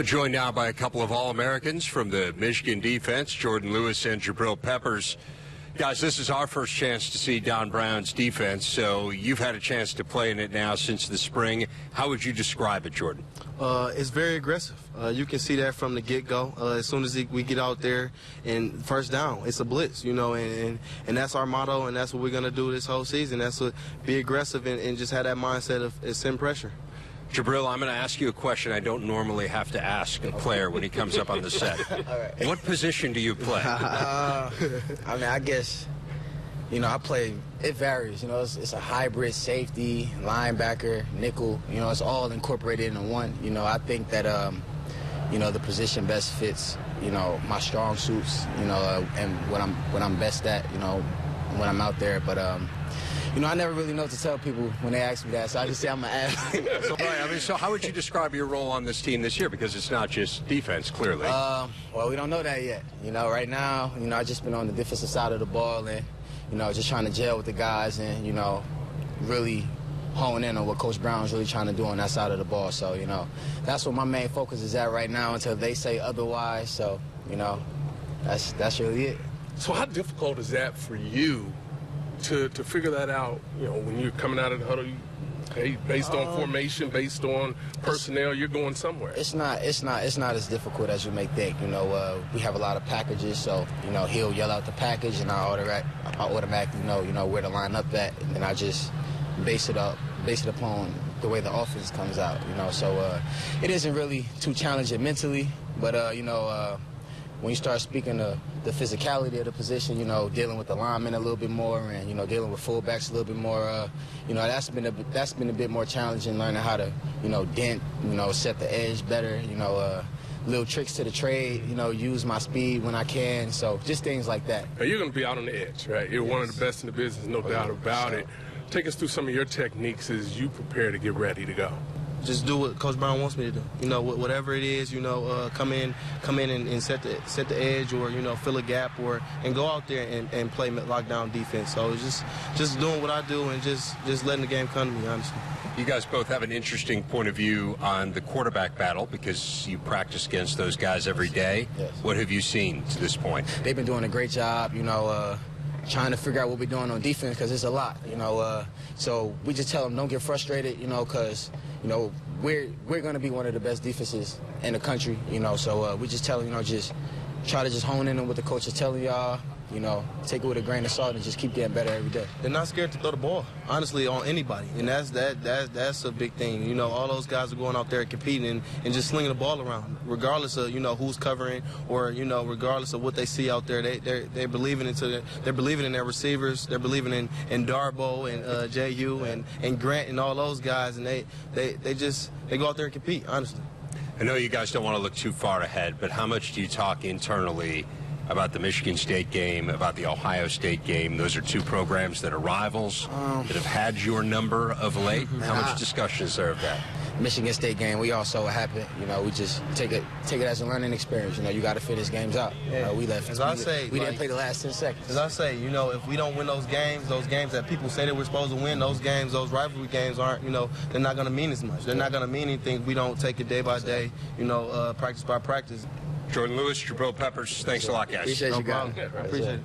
Joined now by a couple of All-Americans from the Michigan defense, Jourdan Lewis and Jabrill Peppers. Guys, this is our first chance to see Don Brown's defense, so you've had a chance to play in it now since the spring. How would you describe it, Jourdan? It's very aggressive. You can see that from the get-go. As soon as we get out there and first down, it's a blitz, and that's our motto, and that's what we're going to do this whole season. That's what, be aggressive and just have that mindset of send pressure. Jabrill, I'm going to ask you a question I don't normally have to ask a player when he comes up on the set. All right. What position do you play? I mean, I guess, I play, it varies. It's a hybrid safety, linebacker, nickel. It's all incorporated into one. I think that, the position best fits, my strong suits, and what I'm best at, when I'm out there. But, I never really know what to tell people when they ask me that, so I just say I'm an athlete. So how would you describe your role on this team this year? Because it's not just defense, clearly. Well, we don't know that yet. Right now, I've just been on the defensive side of the ball and, just trying to gel with the guys and, really hone in on what Coach Brown's really trying to do on that side of the ball. So, that's what my main focus is at right now until they say otherwise. So, that's really it. So how difficult is that for you to figure that out, when you're coming out of the huddle, based on formation, based on personnel, you're going somewhere? It's not as difficult as you may think. We have a lot of packages, so he'll yell out the package, and I automatically know where to line up at, and then I just base it upon the way the offense comes out. So it isn't really too challenging mentally, but when you start speaking of the physicality of the position, dealing with the linemen a little bit more, and dealing with fullbacks a little bit more, that's been a bit more challenging, learning how to dent, set the edge better, little tricks to the trade, use my speed when I can, so just things like that. Now, you're going to be out on the edge, right? You're one of the best in the business, no doubt about it. Take us through some of your techniques as you prepare to get ready to go. Just do what Coach Brown wants me to do. Whatever it is, come in and set the edge, or fill a gap, and go out there and play lockdown defense. So it's just doing what I do and just letting the game come to me, honestly. You guys both have an interesting point of view on the quarterback battle because you practice against those guys every day. Yes. What have you seen to this point? They've been doing a great job, trying to figure out what we're doing on defense, because it's a lot, so we just tell them don't get frustrated, because we're going to be one of the best defenses in the country, so we just tell them, just try to just hone in on what the coach is telling y'all, take it with a grain of salt and just keep getting better every day. They're not scared to throw the ball, honestly, on anybody, and that's a big thing. All those guys are going out there competing and just slinging the ball around, regardless of who's covering, or regardless of what they see out there. They're believing they're believing in their receivers. They're believing in Darbo and Ju and Grant and all those guys, and they go out there and compete, honestly. I know you guys don't want to look too far ahead, but how much do you talk internally about the Michigan State game, about the Ohio State game? Those are two programs that are rivals, that have had your number of late. How much discussion is there of that? Michigan State game, we also happen. We just take it as a learning experience. You got to finish games out. We didn't play the last 10 seconds. As I say, if we don't win those games that people say that we're supposed to win, those rivalry games aren't, they're not going to mean as much. They're not going to mean anything if we don't take it day by day, practice by practice. Jourdan Lewis, Jabrill Peppers, thanks a lot, guys. Appreciate you guys. Appreciate it.